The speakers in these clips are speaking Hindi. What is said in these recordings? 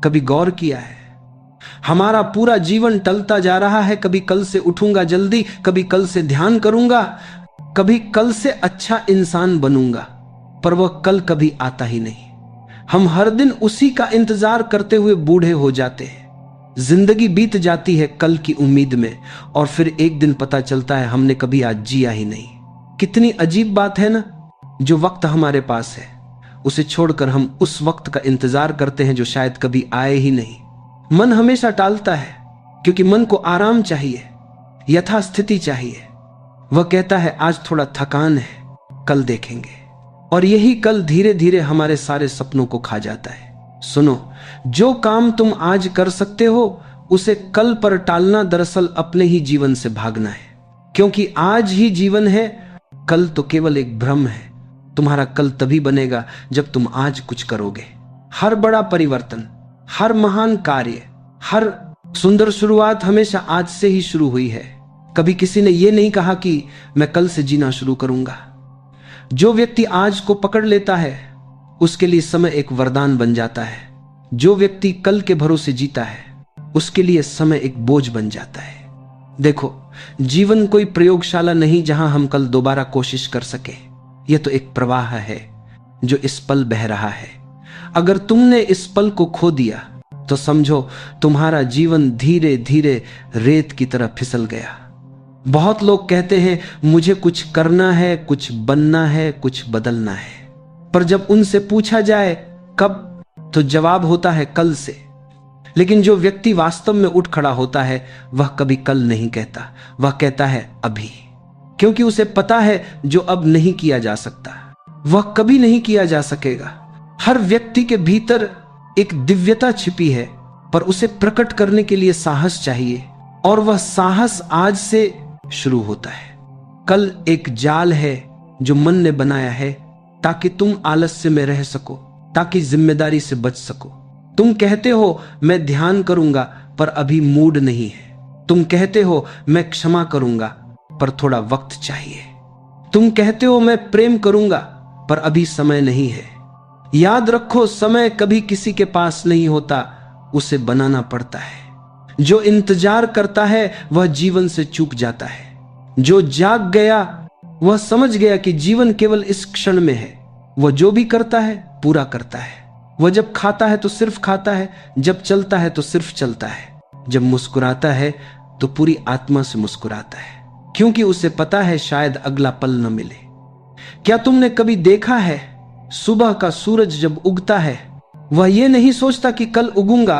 कभी गौर किया है? हमारा पूरा जीवन टलता जा रहा है। कभी कल से उठूंगा जल्दी, कभी कल से ध्यान करूंगा, कभी कल से अच्छा इंसान बनूंगा, पर वह कल कभी आता ही नहीं। हम हर दिन उसी का इंतजार करते हुए बूढ़े हो जाते हैं। जिंदगी बीत जाती है कल की उम्मीद में, और फिर एक दिन पता चलता है हमने कभी आज जिया ही नहीं। कितनी अजीब बात है ना। जो वक्त हमारे पास है उसे छोड़कर हम उस वक्त का इंतजार करते हैं जो शायद कभी आए ही नहीं। मन हमेशा टालता है क्योंकि मन को आराम चाहिए, यथास्थिति चाहिए। वह कहता है आज थोड़ा थकान है, कल देखेंगे, और यही कल धीरे धीरे हमारे सारे सपनों को खा जाता है। सुनो, जो काम तुम आज कर सकते हो उसे कल पर टालना दरअसल अपने ही जीवन से भागना है, क्योंकि आज ही जीवन है, कल तो केवल एक भ्रम है। तुम्हारा कल तभी बनेगा जब तुम आज कुछ करोगे। हर बड़ा परिवर्तन, हर महान कार्य, हर सुंदर शुरुआत हमेशा आज से ही शुरू हुई है। कभी किसी ने यह नहीं कहा कि मैं कल से जीना शुरू करूंगा। जो व्यक्ति आज को पकड़ लेता है उसके लिए समय एक वरदान बन जाता है। जो व्यक्ति कल के भरोसे जीता है उसके लिए समय एक बोझ बन जाता है। देखो, जीवन कोई प्रयोगशाला नहीं जहां हम कल दोबारा कोशिश कर सके। यह तो एक प्रवाह है जो इस पल बह रहा है। अगर तुमने इस पल को खो दिया तो समझो तुम्हारा जीवन धीरे धीरे रेत की तरह फिसल गया। बहुत लोग कहते हैं मुझे कुछ करना है, कुछ बनना है, कुछ बदलना है, पर जब उनसे पूछा जाए कब, तो जवाब होता है कल से। लेकिन जो व्यक्ति वास्तव में उठ खड़ा होता है वह कभी कल नहीं कहता, वह कहता है अभी, क्योंकि उसे पता है जो अब नहीं किया जा सकता वह कभी नहीं किया जा सकेगा। हर व्यक्ति के भीतर एक दिव्यता छिपी है, पर उसे प्रकट करने के लिए साहस चाहिए, और वह साहस आज से शुरू होता है। कल एक जाल है जो मन ने बनाया है ताकि तुम आलस्य में रह सको, ताकि जिम्मेदारी से बच सको। तुम कहते हो मैं ध्यान करूंगा पर अभी मूड नहीं है। तुम कहते हो मैं क्षमा करूंगा पर थोड़ा वक्त चाहिए। तुम कहते हो मैं प्रेम करूंगा पर अभी समय नहीं है। याद रखो, समय कभी किसी के पास नहीं होता, उसे बनाना पड़ता है। जो इंतजार करता है वह जीवन से चूक जाता है। जो जाग गया वह समझ गया कि जीवन केवल इस क्षण में है। वह जो भी करता है पूरा करता है। वह जब खाता है तो सिर्फ खाता है, जब चलता है तो सिर्फ चलता है, जब मुस्कुराता है तो पूरी आत्मा से मुस्कुराता है, क्योंकि उसे पता है शायद अगला पल न मिले। क्या तुमने कभी देखा है सुबह का सूरज जब उगता है वह यह नहीं सोचता कि कल उगूंगा।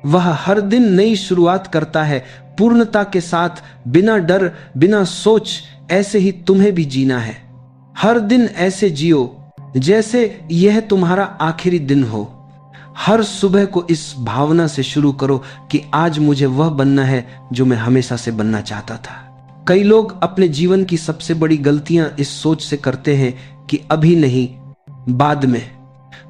वह हर दिन नई शुरुआत करता है, पूर्णता के साथ, बिना डर, बिना सोच। ऐसे ही तुम्हें भी जीना है। हर दिन ऐसे जियो जैसे यह तुम्हारा आखिरी दिन हो। हर सुबह को इस भावना से शुरू करो कि आज मुझे वह बनना है जो मैं हमेशा से बनना चाहता था। कई लोग अपने जीवन की सबसे बड़ी गलतियां इस सोच से करते हैं कि अभी नहीं, बाद में।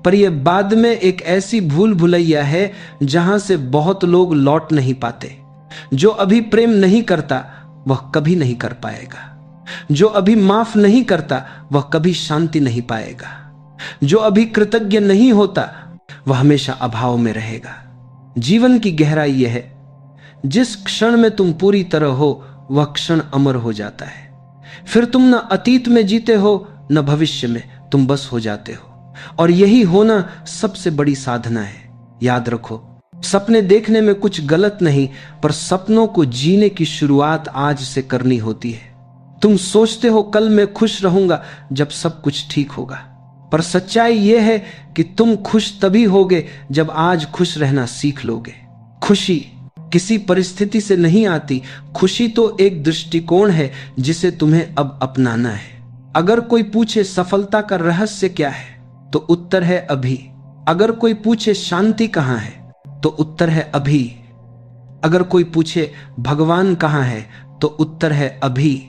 पर यह बाद में एक ऐसी भूल भुलैया है जहां से बहुत लोग लौट नहीं पाते। जो अभी प्रेम नहीं करता वह कभी नहीं कर पाएगा। जो अभी माफ नहीं करता वह कभी शांति नहीं पाएगा। जो अभी कृतज्ञ नहीं होता वह हमेशा अभाव में रहेगा। जीवन की गहराई यह है, जिस क्षण में तुम पूरी तरह हो वह क्षण अमर हो जाता है। फिर तुम न अतीत में जीते हो न भविष्य में, तुम बस हो जाते हो। और यही होना सबसे बड़ी साधना है। याद रखो, सपने देखने में कुछ गलत नहीं, पर सपनों को जीने की शुरुआत आज से करनी होती है। तुम सोचते हो कल मैं खुश रहूंगा जब सब कुछ ठीक होगा, पर सच्चाई यह है कि तुम खुश तभी होगे जब आज खुश रहना सीख लोगे। खुशी किसी परिस्थिति से नहीं आती। खुशी तो एक दृष्टिकोण है जिसे तुम्हें अब अपनाना है। अगर कोई पूछे सफलता का रहस्य क्या है तो उत्तर है अभी। अगर कोई पूछे शांति कहां है तो उत्तर है अभी। अगर कोई पूछे भगवान कहां है तो उत्तर है अभी।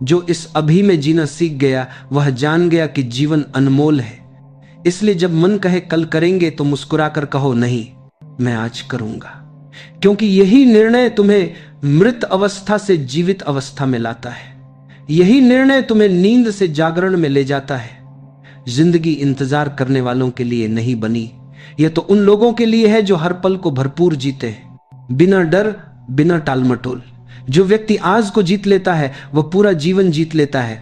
जो इस अभी में जीना सीख गया वह जान गया कि जीवन अनमोल है। इसलिए जब मन कहे कल करेंगे तो मुस्कुराकर कहो नहीं, मैं आज करूंगा, क्योंकि यही निर्णय तुम्हें मृत अवस्था से जीवित अवस्था में लाता है। यही निर्णय तुम्हें नींद से जागरण में ले जाता है। जिंदगी इंतजार करने वालों के लिए नहीं बनी, यह तो उन लोगों के लिए है जो हर पल को भरपूर जीते हैं, बिना डर, बिना टालमटोल। जो व्यक्ति आज को जीत लेता है वह पूरा जीवन जीत लेता है।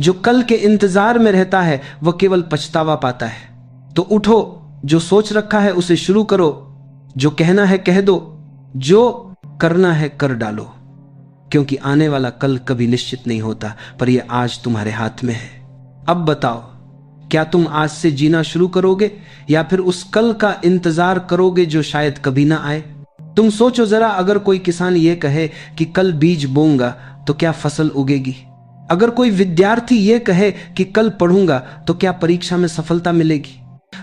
जो कल के इंतजार में रहता है वह केवल पछतावा पाता है। तो उठो, जो सोच रखा है उसे शुरू करो, जो कहना है कह दो, जो करना है कर डालो, क्योंकि आने वाला कल कभी निश्चित नहीं होता, पर यह आज तुम्हारे हाथ में है। अब बताओ, क्या तुम आज से जीना शुरू करोगे या फिर उस कल का इंतजार करोगे जो शायद कभी ना आए? तुम सोचो जरा, अगर कोई किसान ये कहे कि कल बीज बोऊंगा तो क्या फसल उगेगी? अगर कोई विद्यार्थी ये कहे कि कल पढ़ूंगा तो क्या परीक्षा में सफलता मिलेगी?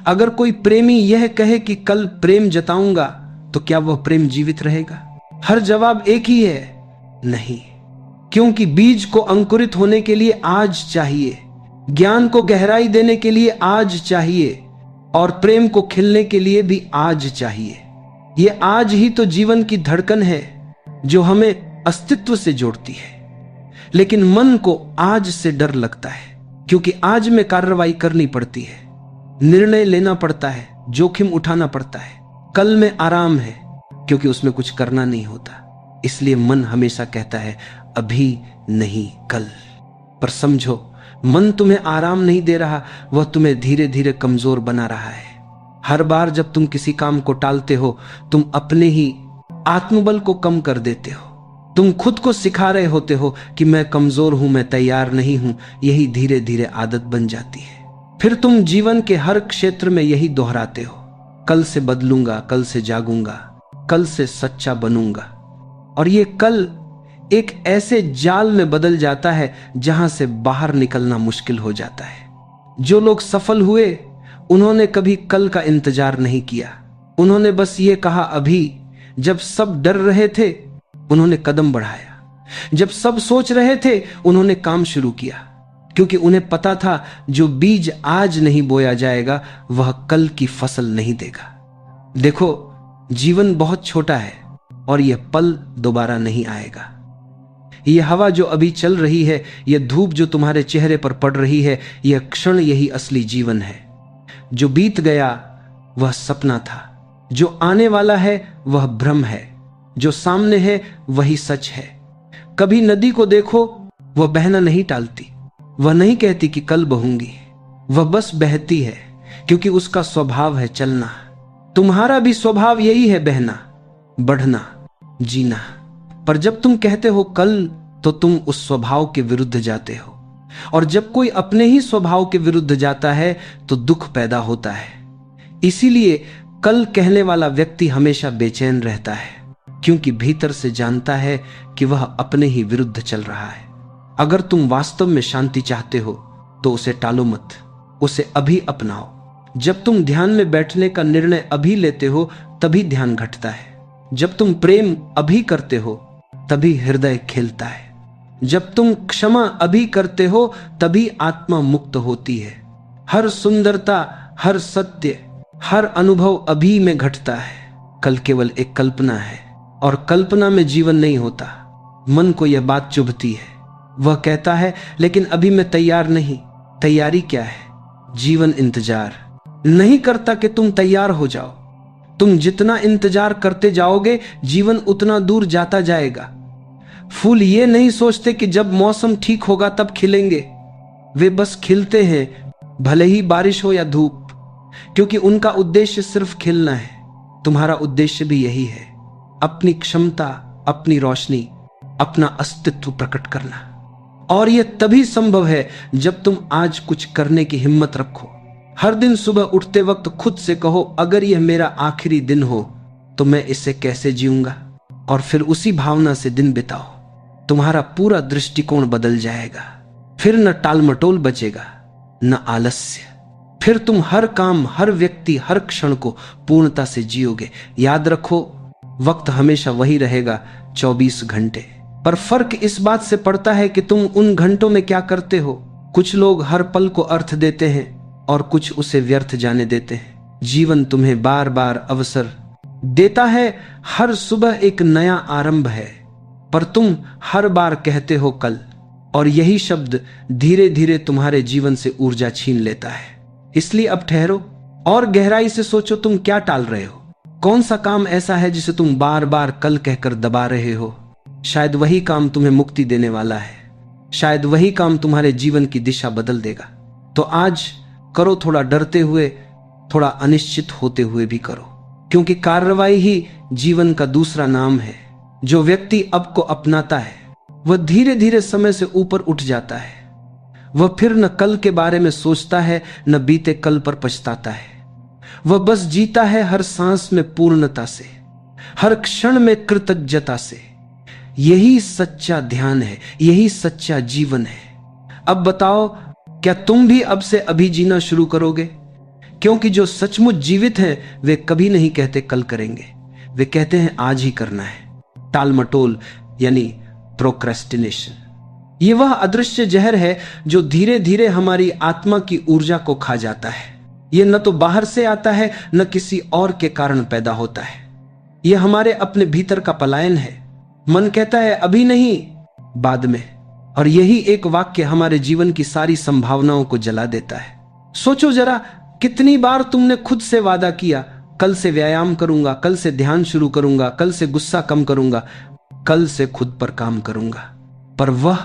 अगर कोई प्रेमी यह कहे कि कल प्रेम जताऊंगा तो क्या वह प्रेम जीवित रहेगा? हर जवाब एक ही है, नहीं। क्योंकि बीज को अंकुरित होने के लिए आज चाहिए, ज्ञान को गहराई देने के लिए आज चाहिए, और प्रेम को खिलने के लिए भी आज चाहिए। ये आज ही तो जीवन की धड़कन है जो हमें अस्तित्व से जोड़ती है। लेकिन मन को आज से डर लगता है, क्योंकि आज में कार्रवाई करनी पड़ती है, निर्णय लेना पड़ता है, जोखिम उठाना पड़ता है। कल में आराम है, क्योंकि उसमें कुछ करना नहीं होता। इसलिए मन हमेशा कहता है अभी नहीं, कल। पर समझो, मन तुम्हें आराम नहीं दे रहा, वह तुम्हें धीरे धीरे कमजोर बना रहा है। हर बार जब तुम किसी काम को टालते हो, तुम अपने ही आत्मबल को कम कर देते हो। तुम खुद को सिखा रहे होते हो कि मैं कमजोर हूं, मैं तैयार नहीं हूं। यही धीरे धीरे आदत बन जाती है। फिर तुम जीवन के हर क्षेत्र में यही दोहराते हो, कल से बदलूंगा, कल से जागूंगा, कल से सच्चा बनूंगा। और ये कल एक ऐसे जाल में बदल जाता है जहां से बाहर निकलना मुश्किल हो जाता है। जो लोग सफल हुए, उन्होंने कभी कल का इंतजार नहीं किया। उन्होंने बस ये कहा अभी। जब सब डर रहे थे, उन्होंने कदम बढ़ाया। जब सब सोच रहे थे, उन्होंने काम शुरू किया, क्योंकि उन्हें पता था जो बीज आज नहीं बोया जाएगा वह कल की फसल नहीं देगा। देखो, जीवन बहुत छोटा है और यह पल दोबारा नहीं आएगा। यह हवा जो अभी चल रही है, यह धूप जो तुम्हारे चेहरे पर पड़ रही है, यह क्षण यही असली जीवन है। जो बीत गया वह सपना था, जो आने वाला है वह भ्रम है, जो सामने है वही सच है। कभी नदी को देखो, वह बहना नहीं टालती, वह नहीं कहती कि कल बहूंगी, वह बस बहती है, क्योंकि उसका स्वभाव है चलना। तुम्हारा भी स्वभाव यही है, बहना, बढ़ना, जीना। पर जब तुम कहते हो कल, तो तुम उस स्वभाव के विरुद्ध जाते हो। और जब कोई अपने ही स्वभाव के विरुद्ध जाता है तो दुख पैदा होता है। इसीलिए कल कहने वाला व्यक्ति हमेशा बेचैन रहता है, क्योंकि भीतर से जानता है कि वह अपने ही विरुद्ध चल रहा है। अगर तुम वास्तव में शांति चाहते हो तो उसे टालो मत, उसे अभी अपनाओ। जब तुम ध्यान में बैठने का निर्णय अभी लेते हो, तभी ध्यान घटता है। जब तुम प्रेम अभी करते हो, तभी हृदय खिलता है। जब तुम क्षमा अभी करते हो, तभी आत्मा मुक्त होती है। हर सुंदरता, हर सत्य, हर अनुभव अभी में घटता है। कल केवल एक कल्पना है, और कल्पना में जीवन नहीं होता। मन को यह बात चुभती है, वह कहता है लेकिन अभी मैं तैयार नहीं। तैयारी क्या है? जीवन इंतजार नहीं करता कि तुम तैयार हो जाओ। तुम जितना इंतजार करते जाओगे, जीवन उतना दूर जाता जाएगा। फूल ये नहीं सोचते कि जब मौसम ठीक होगा तब खिलेंगे। वे बस खिलते हैं, भले ही बारिश हो या धूप, क्योंकि उनका उद्देश्य सिर्फ खिलना है। तुम्हारा उद्देश्य भी यही है, अपनी क्षमता, अपनी रोशनी, अपना अस्तित्व प्रकट करना। और यह तभी संभव है जब तुम आज कुछ करने की हिम्मत रखो। हर दिन सुबह उठते वक्त खुद से कहो, अगर यह मेरा आखिरी दिन हो तो मैं इसे कैसे जीऊंगा, और फिर उसी भावना से दिन बिताओ। तुम्हारा पूरा दृष्टिकोण बदल जाएगा। फिर न टालमटोल बचेगा, न आलस्य। फिर तुम हर काम, हर व्यक्ति, हर क्षण को पूर्णता से जियोगे। याद रखो, वक्त हमेशा वही रहेगा, 24 घंटे। पर फर्क इस बात से पड़ता है कि तुम उन घंटों में क्या करते हो। कुछ लोग हर पल को अर्थ देते हैं और कुछ उसे व्यर्थ जाने देते हैं। जीवन तुम्हें बार बार अवसर देता है, हर सुबह एक नया आरंभ है, पर तुम हर बार कहते हो कल, और यही शब्द धीरे धीरे तुम्हारे जीवन से ऊर्जा छीन लेता है। इसलिए अब ठहरो, और गहराई से सोचो, तुम क्या टाल रहे हो? कौन सा काम ऐसा है जिसे तुम बार बार कल कहकर दबा रहे हो? शायद वही काम तुम्हें मुक्ति देने वाला है। शायद वही काम तुम्हारे जीवन की दिशा बदल देगा। तो आज करो, थोड़ा डरते हुए, थोड़ा अनिश्चित होते हुए भी करो, क्योंकि कार्रवाई ही जीवन का दूसरा नाम है। जो व्यक्ति अब को अपनाता है वह धीरे धीरे समय से ऊपर उठ जाता है। वह फिर न कल के बारे में सोचता है, न बीते कल पर पछताता है। वह बस जीता है हर सांस में पूर्णता से, हर क्षण में कृतज्ञता से। यही सच्चा ध्यान है, यही सच्चा जीवन है। अब बताओ, क्या तुम भी अब से अभी जीना शुरू करोगे? क्योंकि जो सचमुच जीवित हैं वे कभी नहीं कहते कल करेंगे, वे कहते हैं आज ही करना है। टाल मटोल यानी प्रोक्रेस्टिनेशन, ये वह अदृश्य जहर है जो धीरे धीरे हमारी आत्मा की ऊर्जा को खा जाता है। यह न तो बाहर से आता है, न किसी और के कारण पैदा होता है। यह हमारे अपने भीतर का पलायन है। मन कहता है अभी नहीं, बाद में, और यही एक वाक्य हमारे जीवन की सारी संभावनाओं को जला देता है। सोचो जरा, कितनी बार तुमने खुद से वादा किया, कल से व्यायाम करूंगा, कल से ध्यान शुरू करूंगा, कल से गुस्सा कम करूंगा, कल से खुद पर काम करूंगा, पर वह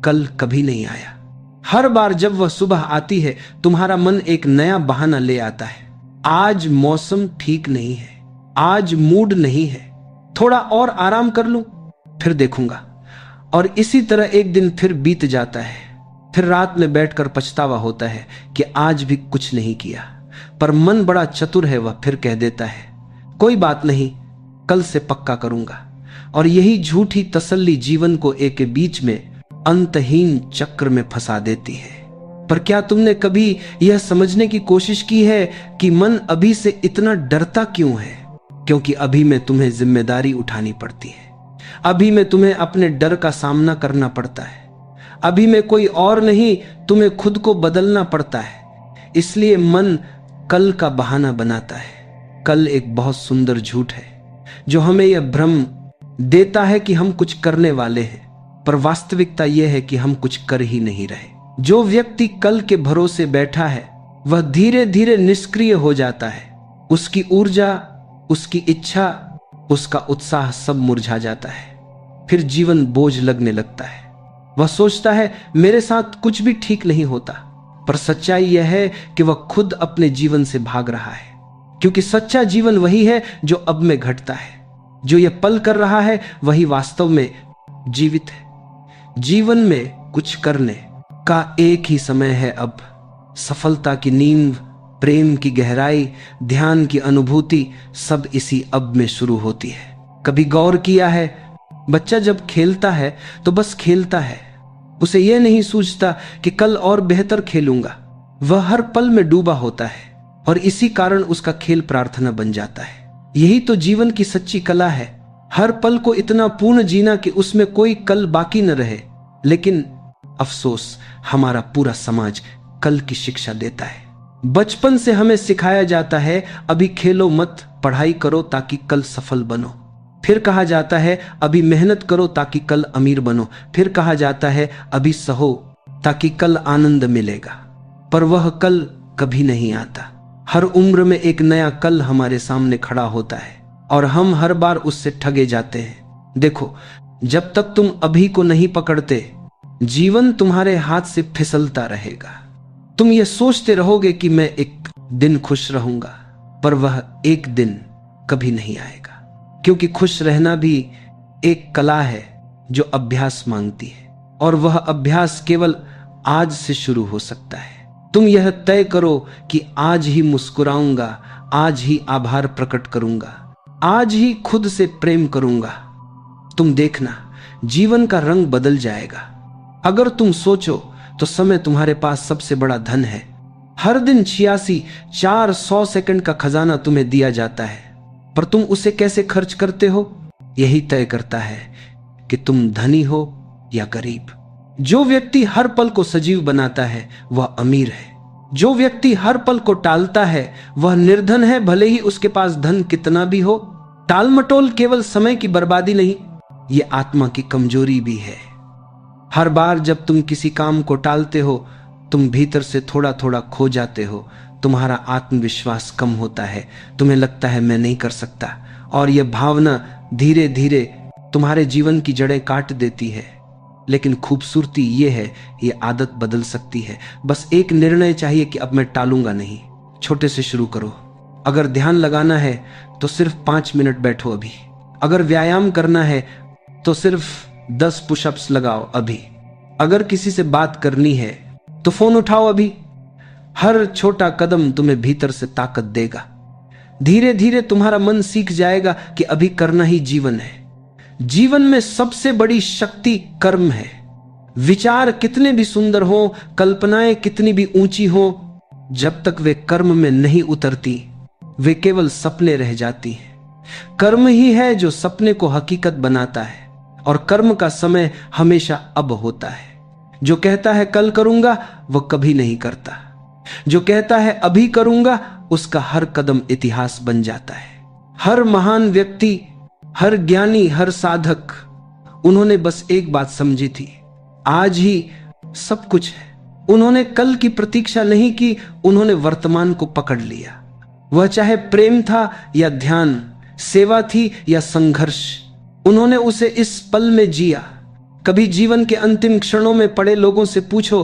कल कभी नहीं आया। हर बार जब वह सुबह आती है, तुम्हारा मन एक नया बहाना ले आता है। आज मौसम ठीक नहीं है, आज मूड नहीं है, थोड़ा और आराम कर लूं, फिर देखूंगा। और इसी तरह एक दिन फिर बीत जाता है। फिर रात में बैठकर पछतावा होता है कि आज भी कुछ नहीं किया। पर मन बड़ा चतुर है, वह फिर कह देता है कोई बात नहीं, कल से पक्का करूंगा। और यही झूठी तसल्ली जीवन को एक बीच में अंतहीन चक्र में फंसा देती है। पर क्या तुमने कभी यह समझने की कोशिश की है कि मन अभी से इतना डरता क्यों है? क्योंकि अभी में तुम्हें जिम्मेदारी उठानी पड़ती है, अभी में तुम्हें अपने डर का सामना करना पड़ता है, अभी में कोई और नहीं, तुम्हें खुद को बदलना पड़ता है। इसलिए मन कल का बहाना बनाता है। कल एक बहुत सुंदर झूठ है जो हमें यह भ्रम देता है कि हम कुछ करने वाले हैं, पर वास्तविकता यह है कि हम कुछ कर ही नहीं रहे। जो व्यक्ति कल के भरोसे बैठा है वह धीरे धीरे निष्क्रिय हो जाता है। उसकी ऊर्जा, उसकी इच्छा, उसका उत्साह सब मुरझा जाता है। फिर जीवन बोझ लगने लगता है। वह सोचता है मेरे साथ कुछ भी ठीक नहीं होता, पर सच्चाई यह है कि वह खुद अपने जीवन से भाग रहा है। क्योंकि सच्चा जीवन वही है जो अब में घटता है। जो यह पल कर रहा है वही वास्तव में जीवित है। जीवन में कुछ करने का एक ही समय है अब। सफलता की नींव, प्रेम की गहराई, ध्यान की अनुभूति सब इसी अब में शुरू होती है। कभी गौर किया है, बच्चा जब खेलता है तो बस खेलता है, उसे यह नहीं सूझता कि कल और बेहतर खेलूंगा। वह हर पल में डूबा होता है और इसी कारण उसका खेल प्रार्थना बन जाता है। यही तो जीवन की सच्ची कला है, हर पल को इतना पूर्ण जीना कि उसमें कोई कल बाकी न रहे। लेकिन अफसोस, हमारा पूरा समाज कल की शिक्षा देता है। बचपन से हमें सिखाया जाता है अभी खेलो मत, पढ़ाई करो ताकि कल सफल बनो। फिर कहा जाता है अभी मेहनत करो ताकि कल अमीर बनो। फिर कहा जाता है अभी सहो ताकि कल आनंद मिलेगा। पर वह कल कभी नहीं आता। हर उम्र में एक नया कल हमारे सामने खड़ा होता है और हम हर बार उससे ठगे जाते हैं। देखो, जब तक तुम अभी को नहीं पकड़ते, जीवन तुम्हारे हाथ से फिसलता रहेगा। तुम ये सोचते रहोगे कि मैं एक दिन खुश रहूंगा, पर वह एक दिन कभी नहीं आएगा। क्योंकि खुश रहना भी एक कला है जो अभ्यास मांगती है, और वह अभ्यास केवल आज से शुरू हो सकता है। तुम यह तय करो कि आज ही मुस्कुराऊंगा, आज ही आभार प्रकट करूंगा, आज ही खुद से प्रेम करूंगा। तुम देखना, जीवन का रंग बदल जाएगा। अगर तुम सोचो तो समय तुम्हारे पास सबसे बड़ा धन है। हर दिन 400 सेकंड का खजाना तुम्हें दिया जाता है, पर तुम उसे कैसे खर्च करते हो यही तय करता है कि तुम धनी हो या गरीब। जो व्यक्ति हर पल को सजीव बनाता है वह अमीर है। जो व्यक्ति हर पल को टालता है वह निर्धन है, भले ही उसके पास धन कितना भी हो। टाल मटोल केवल समय की बर्बादी नहीं, यह आत्मा की कमजोरी भी है। हर बार जब तुम किसी काम को टालते हो, तुम भीतर से थोड़ा थोड़ा खो जाते हो, तुम्हारा आत्मविश्वास कम होता है, तुम्हें लगता है मैं नहीं कर सकता, और यह भावना धीरे धीरे तुम्हारे जीवन की जड़ें काट देती है। लेकिन खूबसूरती यह है, यह आदत बदल सकती है। बस एक निर्णय चाहिए कि अब मैं टालूंगा नहीं। छोटे से शुरू करो। अगर ध्यान लगाना है तो सिर्फ 5 मिनट बैठो अभी। अगर व्यायाम करना है तो सिर्फ 10 पुशअप्स लगाओ अभी। अगर किसी से बात करनी है तो फोन उठाओ अभी। हर छोटा कदम तुम्हें भीतर से ताकत देगा। धीरे धीरे तुम्हारा मन सीख जाएगा कि अभी करना ही जीवन है। जीवन में सबसे बड़ी शक्ति कर्म है। विचार कितने भी सुंदर हो, कल्पनाएं कितनी भी ऊंची हो, जब तक वे कर्म में नहीं उतरती वे केवल सपने रह जाती हैं। कर्म ही है जो सपने को हकीकत बनाता है, और कर्म का समय हमेशा अब होता है। जो कहता है कल करूंगा वह कभी नहीं करता। जो कहता है अभी करूंगा उसका हर कदम इतिहास बन जाता है। हर महान व्यक्ति, हर ज्ञानी, हर साधक, उन्होंने बस एक बात समझी थी, आज ही सब कुछ है। उन्होंने कल की प्रतीक्षा नहीं की, उन्होंने वर्तमान को पकड़ लिया। वह चाहे प्रेम था या ध्यान, सेवा थी या संघर्ष, उन्होंने उसे इस पल में जिया। कभी जीवन के अंतिम क्षणों में पड़े लोगों से पूछो,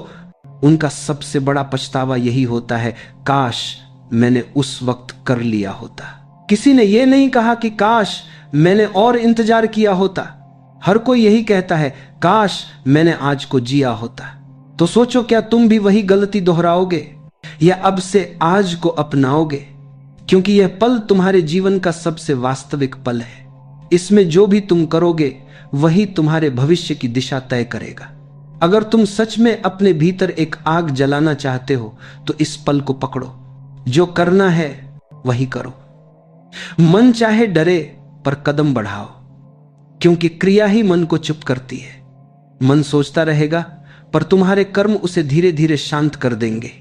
उनका सबसे बड़ा पछतावा यही होता है, काश मैंने उस वक्त कर लिया होता। किसी ने यह नहीं कहा कि काश मैंने और इंतजार किया होता। हर कोई यही कहता है, काश मैंने आज को जिया होता। तो सोचो, क्या तुम भी वही गलती दोहराओगे या अब से आज को अपनाओगे? क्योंकि यह पल तुम्हारे जीवन का सबसे वास्तविक पल है। इसमें जो भी तुम करोगे वही तुम्हारे भविष्य की दिशा तय करेगा। अगर तुम सच में अपने भीतर एक आग जलाना चाहते हो तो इस पल को पकड़ो। जो करना है वही करो। मन चाहे डरे पर कदम बढ़ाओ, क्योंकि क्रिया ही मन को चुप करती है। मन सोचता रहेगा पर तुम्हारे कर्म उसे धीरे धीरे शांत कर देंगे।